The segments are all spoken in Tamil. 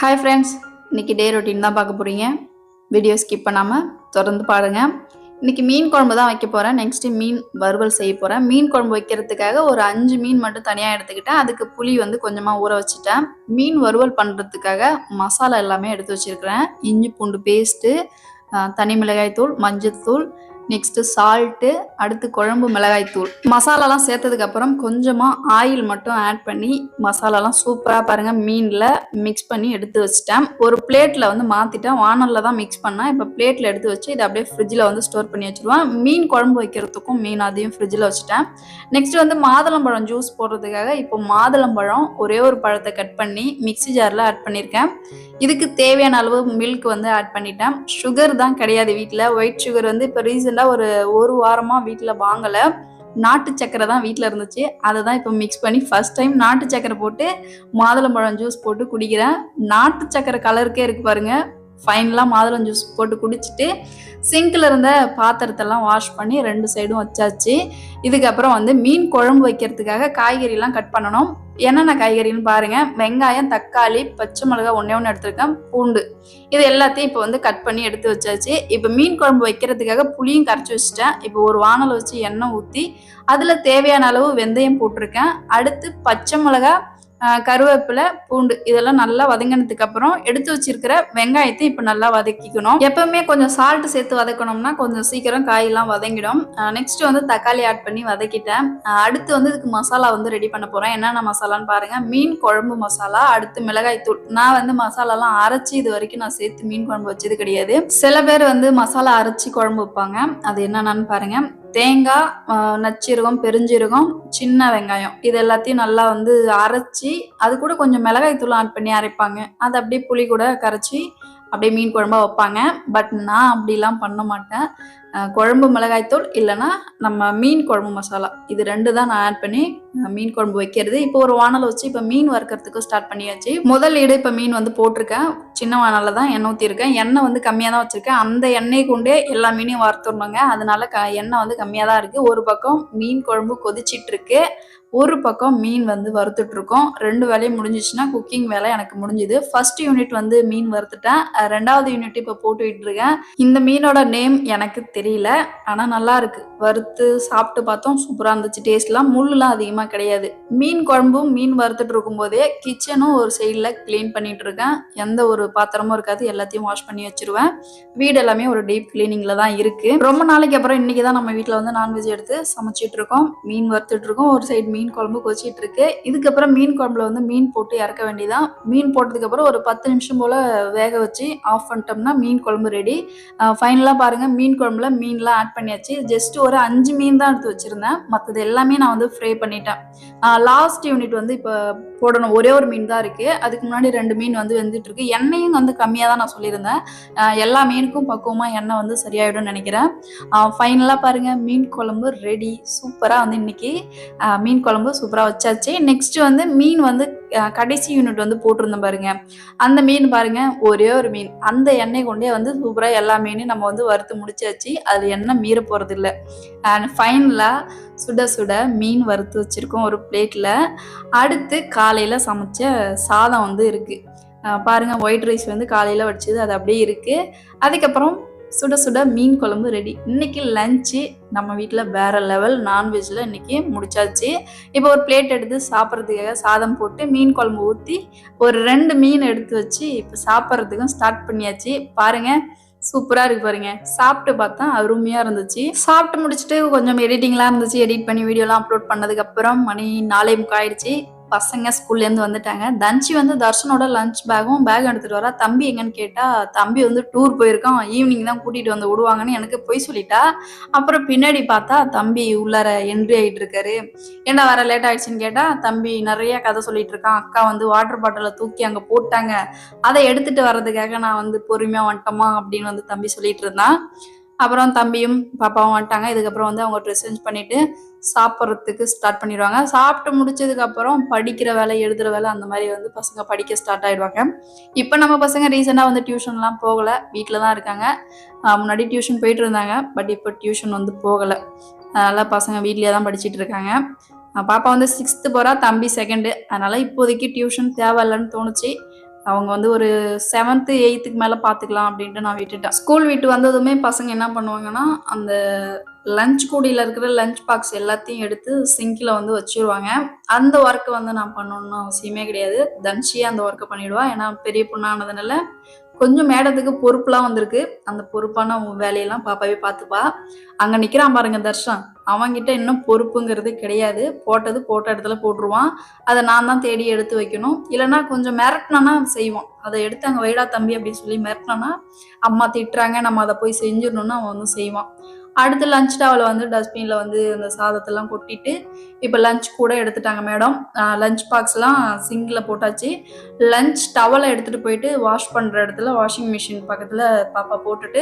ஹாய் ஃப்ரெண்ட்ஸ், இன்றைக்கி டே ரொட்டீன் தான் பார்க்க போகிறீங்க. வீடியோ ஸ்கிப் பண்ணாமல் தொடர்ந்து பாருங்கள். இன்றைக்கி மீன் குழம்பு தான் வைக்க போகிறேன். நெக்ஸ்ட்டு மீன் வறுவல் செய்ய போகிறேன். மீன் குழம்பு வைக்கிறதுக்காக ஒரு 5 மீன் மட்டும் தனியாக எடுத்துக்கிட்டேன். அதுக்கு புளி வந்து கொஞ்சமாக ஊற வச்சுட்டேன். மீன் வறுவல் பண்ணுறதுக்காக மசாலா எல்லாமே எடுத்து வச்சுருக்கிறேன். இஞ்சி பூண்டு பேஸ்ட்டு, தனி மிளகாய் தூள், மஞ்சள்தூள், நெக்ஸ்ட்டு சால்ட்டு, அடுத்து குழம்பு மிளகாய் தூள். மசாலாலாம் சேர்த்ததுக்கப்புறம் கொஞ்சமாக ஆயில் மட்டும் ஆட் பண்ணி மசாலாலாம் சூப்பராக பாருங்கள் மீனில் மிக்ஸ் பண்ணி எடுத்து வச்சுட்டேன். ஒரு பிளேட்டில் வந்து மாற்றிட்டேன். வானலில் தான் மிக்ஸ் பண்ணேன். இப்போ பிளேட்டில் எடுத்து வச்சு இதை அப்படியே ஃப்ரிட்ஜில் வந்து ஸ்டோர் பண்ணி வச்சுருவேன். மீன் குழம்பு வைக்கிறதுக்கும் மீன் அதையும் ஃப்ரிட்ஜில் வச்சுட்டேன். நெக்ஸ்ட்டு வந்து மாதுளம்பழம் ஜூஸ் போடுறதுக்காக இப்போ மாதுளம்பழம் ஒரே ஒரு பழத்தை கட் பண்ணி மிக்ஸி ஜாரில் ஆட் பண்ணியிருக்கேன். இதுக்கு தேவையான அளவு மில்க் வந்து ஆட் பண்ணிட்டேன். சுகர் தான் கிடையாது வீட்டில். ஒயிட் சுகர் வந்து இப்போ ரீசெண்டாக ஒரு வாரமாக வீட்டில் வாங்கலை. நாட்டு சக்கரை தான் வீட்டில் இருந்துச்சு. அதை தான் இப்போ மிக்ஸ் பண்ணி ஃபர்ஸ்ட் டைம் நாட்டு சக்கரை போட்டு மாதுளம்பழம் ஜூஸ் போட்டு குடிக்கிறேன். நாட்டு சக்கரை கலருக்கே இருக்கு பாருங்க. ஃபைனலாக மாதுளம் ஜூஸ் போட்டு குடிச்சிட்டு சிங்கில் இருந்த பாத்திரத்தெல்லாம் வாஷ் பண்ணி 2 சைடும் வச்சாச்சு. இதுக்கப்புறம் வந்து மீன் குழம்பு வைக்கிறதுக்காக காய்கறிலாம் கட் பண்ணணும். என்னென்ன காய்கறின்னு பாருங்கள். வெங்காயம், தக்காளி, பச்சை மிளகாய் ஒன்று எடுத்துருக்கேன், பூண்டு, இது எல்லாத்தையும் இப்போ வந்து கட் பண்ணி எடுத்து வச்சாச்சு. இப்போ மீன் குழம்பு வைக்கிறதுக்காக புளியும் கரைச்சி வச்சுட்டேன். இப்போ ஒரு வானலை வச்சு எண்ணெய் ஊற்றி அதில் தேவையான அளவு வெந்தயம் போட்டிருக்கேன். அடுத்து பச்சை மிளகாய், கருவேப்பிலை, பூண்டு இதெல்லாம் நல்லா வதங்கினதுக்கு அப்புறம் எடுத்து வச்சிருக்கிற வெங்காயத்தை இப்போ நல்லா வதக்கிக்கணும். எப்பவுமே கொஞ்சம் சால்ட் சேர்த்து வதக்கணும்னா கொஞ்சம் சீக்கிரம் காயெல்லாம் வதங்கிடும். நெக்ஸ்ட் வந்து தக்காளி ஆட் பண்ணி வதக்கிட்டேன். அடுத்து வந்து இதுக்கு மசாலா வந்து ரெடி பண்ண போறேன். என்னென்ன மசாலான்னு பாருங்க. மீன் குழம்பு மசாலா, அடுத்து மிளகாய் தூள். நான் வந்து மசாலாலாம் அரைச்சி இது வரைக்கும் நான் சேர்த்து மீன் குழம்பு வச்சது கிடையாது. சில பேர் வந்து மசாலா அரைச்சி குழம்பு வைப்பாங்க. அது என்னென்னு பாருங்க. தேங்காய், நச்சீரகம், பெருஞ்சீரகம், சின்ன வெங்காயம் இது எல்லாத்தையும் நல்லா வந்து அரைச்சி அது கூட கொஞ்சம் மிளகாய் தூள் ஆட் பண்ணி அரைப்பாங்க. அது அப்படியே புளி கூட கரைச்சி அப்படியே மீன் குழம்பா வைப்பாங்க. பட் நான் அப்படிலாம் பண்ண மாட்டேன். குழம்பு மிளகாய்த்தூள் இல்லைன்னா நம்ம மீன் குழம்பு மசாலா இது 2 தான் நான் ஆட் பண்ணி மீன் குழம்பு வைக்கிறது. இப்போ ஒரு வானலை வச்சு இப்போ மீன் வறுக்கிறதுக்கு ஸ்டார்ட் பண்ணியாச்சு. முதல் ஈடு இப்போ மீன் வந்து போட்டிருக்கேன். சின்ன வானலில் தான் எண்ணெய் ஊற்றிருக்கேன். எண்ணெய் வந்து கம்மியாக தான் வச்சுருக்கேன். அந்த எண்ணெய் கொண்டே எல்லா மீனையும் வறுத்துடணுங்க. அதனால எண்ணெய் வந்து கம்மியாக தான் இருக்குது. ஒரு பக்கம் மீன் குழம்பு கொதிச்சிட்டு இருக்கு, ஒரு பக்கம் மீன் வந்து வறுத்துட்டு இருக்கோம். 2 வேலையும் முடிஞ்சிச்சுன்னா குக்கிங் வேலை எனக்கு முடிஞ்சுது. ஃபர்ஸ்ட் யூனிட் வந்து மீன் வறுத்துட்டேன். 2வது யூனிட் இப்போ போட்டுக்கிட்டு இருக்கேன். இந்த மீனோட நேம் எனக்கு தெரியல, ஆனால் நல்லா இருக்கு. வறுத்து சாப்பிட்டு பார்த்தோம், சூப்பராக இருந்துச்சு. டேஸ்ட்லாம் முள்ளுலாம் அதிகமாக கிடையாது. மீன் குழம்பும் மீன் வறுத்துட்டு இருக்கும் போதே கிச்சனும் ஒரு சைடில் கிளீன் பண்ணிட்டு இருக்கேன். எந்த ஒரு பாத்திரமும் இருக்காது, எல்லாத்தையும் வாஷ் பண்ணி வச்சிருவேன். வீடு எல்லாமே ஒரு டீப் கிளீனிங்ல தான் இருக்கு. ரொம்ப நாளைக்கு அப்புறம் இன்னைக்கு தான் நம்ம வீட்டில் வந்து நான்வெஜ் எடுத்து சமைச்சிட்டு இருக்கோம். மீன் வறுத்துட்டு இருக்கோம். ஒரு சைடு மீன் குழம்பு கொதிச்சிட்டு இருக்கு. இதுக்கப்புறம் மீன் குழம்புல வந்து மீன் போட்டு இறக்க வேண்டியதான். மீன் போட்டதுக்கு அப்புறம் ஒரு 10 நிமிஷம் போல வேக வச்சு ஆஃப் பண்ணிட்டோம்னா மீன் குழம்பு ரெடி. ஃபைனலாக பாருங்க, மீன் குழம்புல மீன்லாம் ஆட் பண்ணியாச்சு. ஜஸ்ட் ஒரு 5 மீன் தான் எடுத்து வச்சிருந்தேன். மற்றது எல்லாமே நான் வந்து ஃப்ரை பண்ணிட்டேன். லாஸ்ட் யூனிட் வந்து இப்போ போடணும். ஒரே ஒரு மீன் தான் இருக்கு. அதுக்கு முன்னாடி 2 மீன் வந்து வெந்துட்டு இருக்கு. எண்ணெயும் வந்து கம்மியாக தான் நான் சொல்லியிருந்தேன். எல்லா மீனுக்கும் பக்குவமாக எண்ணெய் வந்து சரியாயிடும்னு நினைக்கிறேன். ஃபைனலாக பாருங்க, மீன் குழம்பு ரெடி. சூப்பராக வந்து இன்னைக்கு மீன் குழம்பு சூப்பராக வச்சாச்சு. நெக்ஸ்ட் வந்து மீன் வந்து கடைசி யூனிட் வந்து போட்டிருந்தேன் பாருங்க. அந்த மீன் பாருங்க, ஒரே ஒரு மீன். அந்த எண்ணெய் கொண்டே வந்து சூப்பராக எல்லா மீனையும் நம்ம வந்து வறுத்து முடிச்சாச்சு. அது எண்ணெய் மீற போகிறது இல்லை. அண்ட் ஃபைனலாக சுட சுட மீன் வறுத்து வச்சுருக்கோம் ஒரு பிளேட்டில். அடுத்து காலையில் சமைச்ச சாதம் வந்து இருக்குது பாருங்க. ஒயிட் ரைஸ் வந்து காலையில் வடிச்சது அது அப்படியே இருக்குது. அதுக்கப்புறம் சுட சுட மீன் குழம்பு ரெடி. இன்னைக்கு லஞ்சு நம்ம வீட்டில் வேற லெவல். நான்வெஜ்ல இன்னைக்கு முடிச்சாச்சு. இப்போ ஒரு பிளேட் எடுத்து சாப்பிட்றதுக்காக சாதம் போட்டு மீன் குழம்பு ஊற்றி ஒரு 2 மீன் எடுத்து வச்சு இப்போ சாப்பிட்றதுக்கும் ஸ்டார்ட் பண்ணியாச்சு. பாருங்க, சூப்பராக இருக்கு பாருங்க. சாப்பிட்டு பார்த்தா அருமையாக இருந்துச்சு. சாப்பிட்டு முடிச்சுட்டு கொஞ்சம் எடிட்டிங்லாம் இருந்துச்சு. எடிட் பண்ணி வீடியோலாம் அப்லோட் பண்ணதுக்கப்புறம் மணி 4:45 ஆயிடுச்சு. பசங்க ஸ்கூல்லேருந்து வந்துட்டாங்க. தன்ஷி வந்து தர்ஷனோட லஞ்ச் பேக் எடுத்துகிட்டு வரா. தம்பி எங்கன்னு கேட்டால் தம்பி வந்து டூர் போயிருக்கான், ஈவினிங் தான் கூட்டிகிட்டு வந்து விடுவாங்கன்னு எனக்கு போய் சொல்லிட்டா. அப்புறம் பின்னாடி பார்த்தா தம்பி உள்ளார என்ட்ரி ஆகிட்டு இருக்காரு. ஏன்னா வர லேட் ஆகிடுச்சின்னு கேட்டால் தம்பி நிறைய கதை சொல்லிட்டு இருக்கான். அக்கா வந்து வாட்டர் பாட்டிலை தூக்கி அங்கே போட்டாங்க, அதை எடுத்துகிட்டு வர்றதுக்காக நான் வந்து பொறுமையாக வந்துட்டோமா அப்படின்னு வந்து தம்பி சொல்லிட்டு இருந்தான். அப்புறம் தம்பியும் பாப்பாவும் வந்துட்டாங்க. இதுக்கப்புறம் வந்து அவங்க ட்ரெஸ் சேஞ்ச் பண்ணிவிட்டு சாப்பிட்றதுக்கு ஸ்டார்ட் பண்ணிடுவாங்க. சாப்பிட்டு முடிச்சதுக்கப்புறம் படிக்கிற வேலை, எழுதுகிற வேலை அந்த மாதிரி வந்து பசங்க படிக்க ஸ்டார்ட் ஆகிடுவாங்க. இப்போ நம்ம பசங்க ரீசெண்டாக வந்து டியூஷன்லாம் போகலை, வீட்டில் தான் இருக்காங்க. முன்னாடி டியூஷன் போயிட்டு இருந்தாங்க, பட் இப்போ டியூஷன் வந்து போகலை. அதனால் பசங்க வீட்லேயே தான் படிச்சுட்டு இருக்காங்க. பாப்பா வந்து 6th போகிறா, தம்பி 2nd. அதனால் இப்போதைக்கு டியூஷன் தேவையில்லைன்னு தோணுச்சு. அவங்க வந்து ஒரு 7th 8th மேல பார்த்துக்கலாம் அப்படின்ட்டு நான் விட்டுட்டேன். ஸ்கூல் விட்டு வந்ததுமே பசங்க என்ன பண்ணுவாங்கன்னா, அந்த லஞ்ச் கூடையில இருக்கிற லஞ்ச் பாக்ஸ் எல்லாத்தையும் எடுத்து சிங்க்ல வந்து வச்சுருவாங்க. அந்த ஒர்க் வந்து நான் பண்ணணும்னு அவசியமே கிடையாது. தன்ஷியே அந்த ஒர்க்க பண்ணிடுவா. ஏன்னா பெரிய பொண்ணானதுனால கொஞ்சம் மேடத்துக்கு பொறுப்புலாம் வந்திருக்கு. அந்த பொறுப்பான வேலையெல்லாம் பாப்பாவே பார்த்துப்பா. அங்க நிக்கிறான் பாருங்க தர்ஷன். அவன்கிட்ட இன்னும் பொறுப்புங்கிறது கிடையாது. போட்டது போட்ட இடத்துல போட்டுருவான். அத நான் தான் தேடி எடுத்து வைக்கணும். இல்லன்னா கொஞ்சம் மிரட்டுனேன்னா செய்வான். அத எடுத்து அங்க வைடா தம்பி அப்படின்னு சொல்லி மிரட்டுனேன்னா, அம்மா திட்டுறாங்க நம்ம அத போய் செஞ்சிடணும்னு அவன் வந்து செய்வான். அடுத்து லஞ்ச் டவல வந்து டஸ்ட்பின்ல வந்து அந்த சாதத்தெல்லாம் கொட்டிட்டு, இப்ப லஞ்ச் கூட எடுத்துட்டாங்க மேடம். லஞ்ச் பாக்ஸ்லாம் சிங்க்ல போட்டாச்சு. லஞ்ச் டவல எடுத்துட்டு போயிட்டு வாஷ் பண்ற இடத்துல வாஷிங் மிஷின் பக்கத்துல பாப்பா போட்டுட்டு,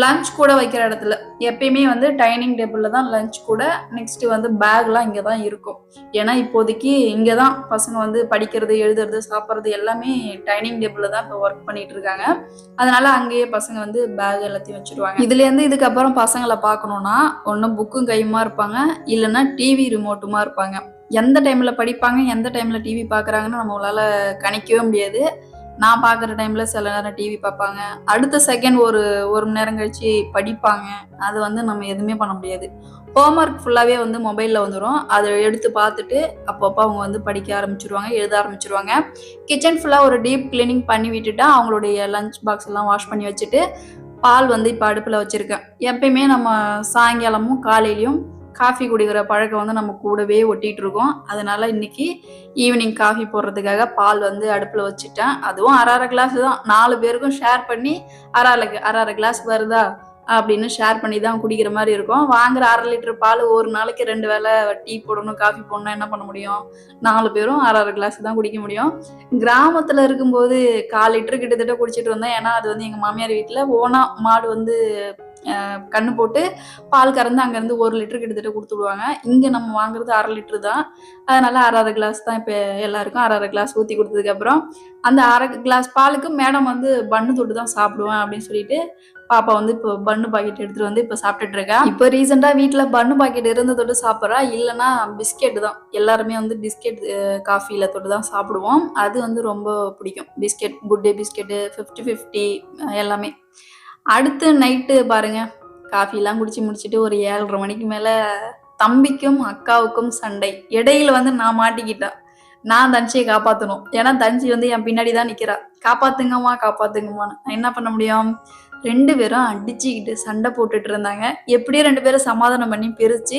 லஞ்ச் கூட வைக்கிற இடத்துல எப்பயுமே வந்து டைனிங் டேபிள்ல தான் லஞ்ச் கூட, நெக்ஸ்ட் வந்து பேக்லாம் இங்க தான் இருக்கும். ஏன்னா இப்போதைக்கு இங்க தான் பசங்க வந்து படிக்கிறது, எழுதுறது, சாப்பிடுறது எல்லாமே டைனிங் டேபிள்ல தான் இப்போ ஒர்க் பண்ணிட்டு இருக்காங்க. அதனால அங்கேயே பசங்க வந்து பேக் எல்லாத்தையும் வச்சிருவாங்க. இதுலேருந்து இதுக்கப்புறம் பசங்களை பார்க்கணும்னா ஒன்று புக்கும் கையுமா இருப்பாங்க, இல்லைன்னா டிவி ரிமோட்டுமா இருப்பாங்க. எந்த டைம்ல படிப்பாங்க, எந்த டைம்ல டிவி பார்க்குறாங்கன்னு நம்மளால கணிக்கவே முடியாது. நான் பார்க்குற டைம்ல சில நேரம் டிவி பார்ப்பாங்க, அடுத்த செகண்ட் ஒரு ஒரு மணி நேரம் கழிச்சு படிப்பாங்க. அது வந்து நம்ம எதுவுமே பண்ண முடியாது. ஹோம்ஒர்க் ஃபுல்லாகவே வந்து மொபைலில் வந்துடும். அதை எடுத்து பார்த்துட்டு அப்பப்போ அவங்க வந்து படிக்க ஆரம்பிச்சிருவாங்க, எழுத ஆரம்பிச்சிருவாங்க. கிச்சன் ஃபுல்லாக ஒரு டீப் கிளீனிங் பண்ணி விட்டுட்டா அவங்களுடைய லஞ்ச் பாக்ஸ் எல்லாம் வாஷ் பண்ணி வச்சுட்டு, பால் வந்து இப்போ அடுப்பில் வச்சுருக்கேன். எப்பயுமே நம்ம சாயங்காலமும் காலையிலையும் காஃபி குடிக்கிற பழக்கம் வந்து நம்ம கூடவே ஒட்டிகிட்டு இருக்கோம். அதனால இன்னைக்கு ஈவினிங் காஃபி போடுறதுக்காக பால் வந்து அடுப்பில் வச்சுட்டேன். அதுவும் அரை அரை கிளாஸ் தான், 4 பேருக்கும் ஷேர் பண்ணி அரை அரை கிளாஸ் வருதா அப்படின்னு ஷேர் பண்ணி தான் குடிக்கிற மாதிரி இருக்கும். வாங்குற 1/2 லிட்டர் பால் ஒரு நாளைக்கு 2 வேளை டீ போடணும், காஃபி போடணும், என்ன பண்ண முடியும்? 4 பேரும் அரை கிளாஸ் தான் குடிக்க முடியும். கிராமத்தில் இருக்கும்போது 1/4 லிட்டர் கிட்டத்தட்ட குடிச்சிட்டு இருந்தேன். ஏன்னா அது வந்து எங்கள் மாமியார் வீட்டில் ஓனா மாடு வந்து கண்ணு போட்டு பால் கறந்து அங்கேருந்து 1 லிட்டர் கிட்டத்தட்ட கொடுத்து விடுவாங்க. இங்கே நம்ம வாங்குறது 1/2 லிட்டர் தான். அதனால அரை கிளாஸ் தான் இப்போ எல்லாருக்கும் அரை கிளாஸ் ஊற்றி கொடுத்ததுக்கப்புறம் அந்த அரை கிளாஸ் பாலுக்கு மேடம் வந்து பன்னு தொட்டு தான் சாப்பிடுவேன் அப்படின்னு சொல்லிட்டு பாப்பா வந்து இப்போ பன்னு பாக்கெட் எடுத்துட்டு வந்து இப்போ சாப்பிட்டுட்டு இருக்கா. இப்போ ரீசெண்டாக வீட்டில் பன்னு பாக்கெட் இருந்து தொட்டு சாப்பிட்றா, இல்லைன்னா பிஸ்கெட் தான். எல்லாருமே வந்து பிஸ்கெட் காஃபியில் தொட்டு தான் சாப்பிடுவோம். அது வந்து ரொம்ப பிடிக்கும். பிஸ்கெட், குட் டே பிஸ்கெட்டு, 50-50 எல்லாமே. அடுத்து நைட்டு பாருங்க, காஃபிலாம் குடிச்சு முடிச்சுட்டு ஒரு 7:30 மணிக்கு மேலே தம்பிக்கும் அக்காவுக்கும் சண்டை. இடையில வந்து நான் மாட்டிக்கிட்டேன். நான் தன்ஷியை காப்பாற்றணும். ஏன்னா தன்ஷி வந்து என் பின்னாடி தான் நிற்கிறா. காப்பாத்துங்கம்மா காப்பாத்துங்கம்மான்னு. நான் என்ன பண்ண முடியும்? 2 பேரும் அடிச்சுக்கிட்டு சண்டை போட்டுட்டு இருந்தாங்க. எப்படியோ 2 பேரும் சமாதானம் பண்ணி பிரித்து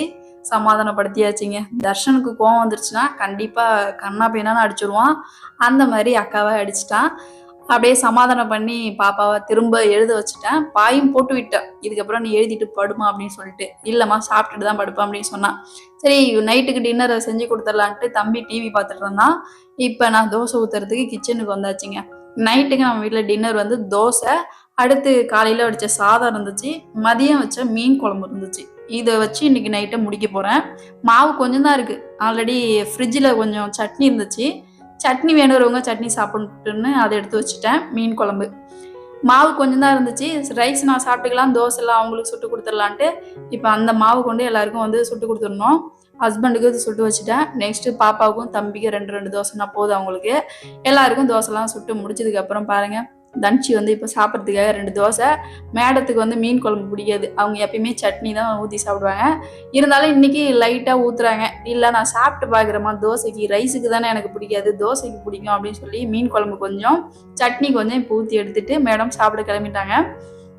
சமாதானப்படுத்தியாச்சுங்க. தர்ஷனுக்கு கோவம் வந்துருச்சுன்னா கண்டிப்பாக கண்ணா பையனான்னு அடிச்சிடுவான். அந்த மாதிரி அக்காவை அடிச்சிட்டான். அப்படியே சமாதானம் பண்ணி பாப்பாவை திரும்ப எழுத வச்சுட்டேன். பாயும் போட்டு விட்டேன். இதுக்கப்புறம் நீ எழுதிட்டு படுமா அப்படின்னு சொல்லிட்டு. இல்லைம்மா சாப்பிட்டுட்டு தான் படுப்பேன் அப்படின்னு சொன்னான். சரி நைட்டுக்கு டின்னரை செஞ்சு கொடுத்துடலான்ட்டு தம்பி டிவி பார்த்துட்டு இருந்தான். இப்போ நான் தோசை ஊற்றுறதுக்கு கிச்சனுக்கு வந்தாச்சுங்க. நைட்டுக்கு நம்ம வீட்டில் டின்னர் வந்து தோசை, அடுத்து காலையில் வச்ச சாதம் இருந்துச்சு, மதியம் வச்ச மீன் குழம்பு இருந்துச்சு. இதை வச்சு இன்னைக்கு நைட்டை முடிக்க போகிறேன். மாவு கொஞ்சம் தான் இருக்குது. ஆல்ரெடி ஃப்ரிட்ஜில் கொஞ்சம் சட்னி இருந்துச்சு. சட்னி வேணுறவங்க சட்னி சாப்பிட்டுன்னு அதை எடுத்து வச்சுட்டேன். மீன் குழம்பு மாவு கொஞ்சம் தான் இருந்துச்சு. ரைஸ் நான் சாப்பிட்டுக்கலாம், தோசைலாம் அவங்களுக்கு சுட்டு கொடுத்துடலான்ட்டு இப்போ அந்த மாவு கொண்டு எல்லாருக்கும் வந்து சுட்டு கொடுத்துடணும். ஹஸ்பண்டுக்கு இது சுட்டு வச்சுட்டேன். நெக்ஸ்ட்டு பாப்பாவுக்கும் தம்பிக்கும் 2 தோசைனா போதும் அவங்களுக்கு. எல்லாருக்கும் தோசைலாம் சுட்டு முடிச்சதுக்கப்புறம் பாருங்கள், தன்ஷி வந்து இப்போ சாப்பிட்றதுக்காக 2 தோசை. மேடத்துக்கு வந்து மீன் குழம்பு பிடிக்காது. அவங்க எப்பயுமே சட்னி தான் ஊற்றி சாப்பிடுவாங்க. இருந்தாலும் இன்றைக்கி லைட்டாக ஊற்றுறாங்க. இல்லை நான் சாப்பிட்டு பார்க்குறேம்மா, தோசைக்கு ரைஸுக்கு தானே எனக்கு பிடிக்காது, தோசைக்கு பிடிக்கும் அப்படின்னு சொல்லி மீன் குழம்பு கொஞ்சம், சட்னி கொஞ்சம் இப்போ ஊற்றி எடுத்துகிட்டு மேடம் சாப்பிட கிளம்பிட்டாங்க.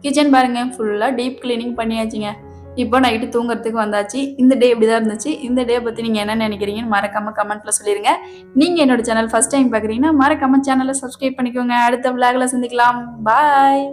கிச்சன் பாருங்கள் ஃபுல்லாக டீப் கிளீனிங் பண்ணியாச்சுங்க. இப்போ நைட்டு தூங்குறதுக்கு வந்தாச்சு. இந்த டே இப்படி தான் இருந்துச்சு. இந்த டே பற்றி நீங்கள் என்ன நினைக்கிறீங்கன்னு மறக்காமல் கமெண்ட்டில் சொல்லிடுங்க. நீங்கள் என்னோட சேனல் ஃபஸ்ட் டைம் பார்க்குறீங்கன்னா மறக்காமல் சேனலை சப்ஸ்கிரைப் பண்ணிக்கோங்க. அடுத்த விளாகில் சந்திக்கலாம். பாய்.